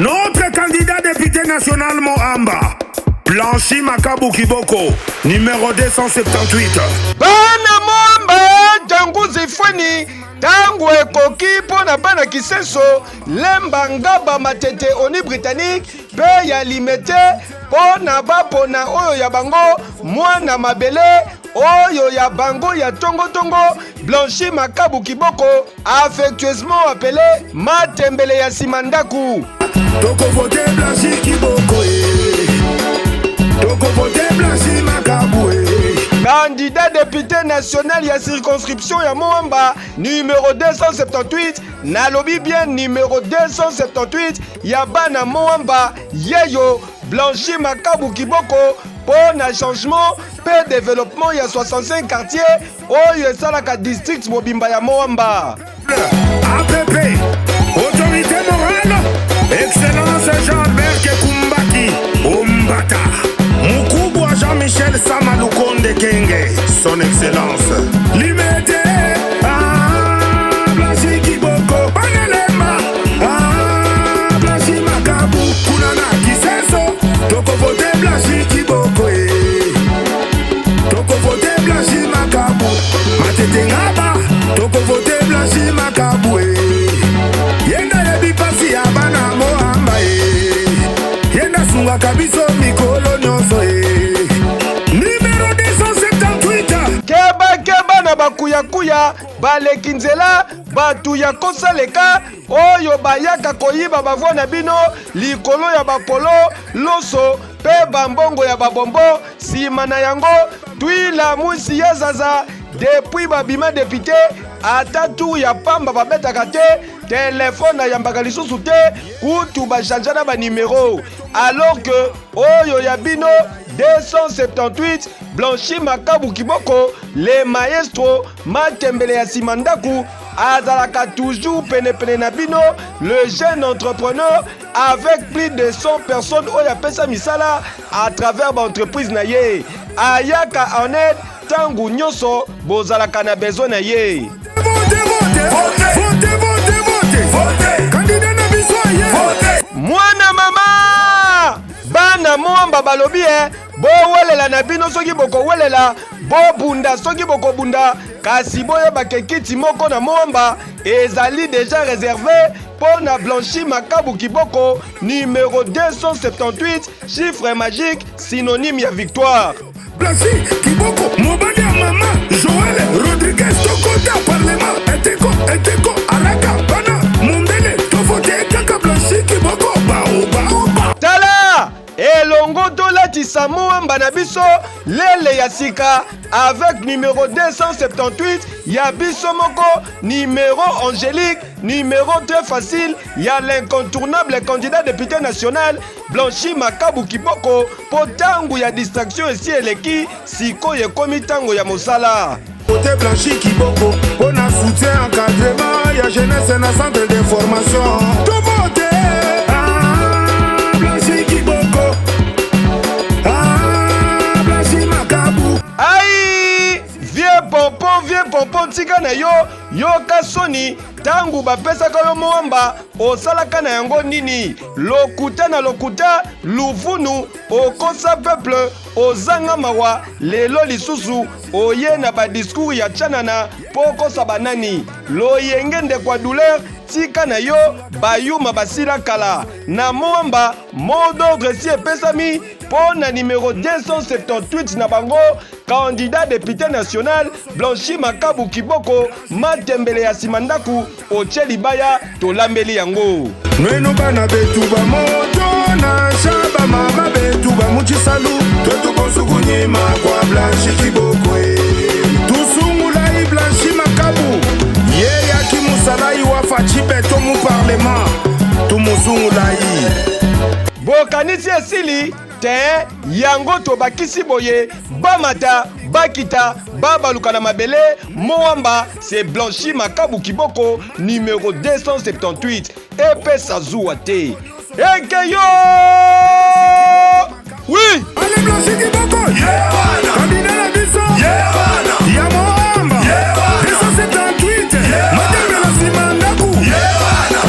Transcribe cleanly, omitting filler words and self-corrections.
Notre candidat député national Mohamba, Blanchi Makabu Kiboko, numéro 278. Bana Mohamba, tangu zifweni, tangu ekoki pona bana kiseso, lemba ngaba matete oni Britannique, pe ya limete, pona ba pona oyo ya bango, mwana mabele, oyo ya bango ya tongo tongo, Blanchi Makabu Kiboko, affectueusement appelé Matembele ya Simandaku. Toko vote Blanchi Kiboko, toko vote Blanchi Makabu. Candidat député national ya circonscription ya Mohamba, numéro 278, nalobi bien numéro 278, ya bana Mohamba, yeyo, Blanchi Makabu Kiboko, pour na changement, pe développement ya 65 quartiers, oyo esalaka district mobimba ya Mohamba. APP, autorité morale, excellence Jean-Albert Kekumbaki, Ombata, Mukubwa Jean-Michel Samalukonde Kenge, son excellence. Limité, Blanchi Kiboko, Panelemba, Blanchi Makabu, Kunana Kiseso, toko vote Blanchi Kiboko, toko vote Blanchi Makabu, Matete Ngaba, toko vote Blanchi Makabu, yenda yebi pasi ya bana Mohamba, yenda sunga kabiso mikolo nyonso, numéro 278. Keba na bakuyakuya, balekinzela, batu ya kosaleka, oyo bayaka koyiba bavwa na bino, likolo ya bapolo, loso, pe bambongo ya babombo, sima na yango, tuila musi ya zaza, depuis babima député, atatu ya pamba babetaka te, telefone na yambaka lisusu te, kutu bachanjana ba numéro, alors que oyo ya bino 278 Blanchi Makabu Kiboko, le maestro Matembele ya Simandaku, azalaka toujours pene na bino, le jeune entrepreneur avec plus de 100 personnes oya pesa misala à travers l'entreprise na ye, ayaka en aide tangu nyonso bozalaka na besoin na ye. Mwana mama bana Mohamba balobi bo welela na bino soki boko welela, bo bunda soki boko bunda, kasi boyeba ke kiti moko na Mohamba ezali déjà réservé pour na Blanchi Makabu Kiboko, numéro 278, chiffre magique, synonyme ya victoire. Blanchi Kiboko, mobali ya mama Joël Rodriguez, Tokota Parlement, Eteko, Araka, Bana, Mondele, Tofote, Kaka Blanchi Kiboko, Bao. Tala! Elongo tolatisa Mohamba na biso, lele ya sika, avec numéro 278, ya biso moko, numéro angélique, numéro très facile, ya l'incontournable candidat député national, Blanchi Makabu Kiboko, po tangu ya distraction esi eleki, siko ye komi tango ya mosala. Côté Blanchi Kiboko, on a soutien encadrement, ya jeunesse na centre d'information. Tout vote, Blanchi Kiboko, Blanchi Makabu. Aïe! Vieux pompon, tika na yo, yoka soni, tangu bapesaka yo Mohamba, osalaka na yango nini? Lokuta na lokuta, luvunu, okosa peuple, ozanga mawa, lelo lisusu, oye na ba discours ya chanana, poko sabanani, loyenge nde kwa douleur, tika na yo, bayuma basila kala. Na Mohamba, mot d'ordre si epesami, pour na numéro 278 na bango, candidat député national, Blanchi Makabu Kiboko, Matembele ya Simandaku, Oche Libaya, tolambeli yango. Nwenu bana betu ba moto na shaba mama betu ba muchisalu, twetu konsuku nyima kwa Blanchi Kiboko. Tusungula i Blanchi Makabu, ye ya kimusalai wafa chibeto mu parlement, tumusungula i. Bokanisi esili, te yango tobakisi boye, bamata, bakita, babaluka na mabele, Mohamba, c'est Blanchi Makabu Kiboko, numéro 278, epesa zuwa te. Ekeyo! Oui! Allez Blanchi Kiboko! Yeah! Candidat la biso! Yeah!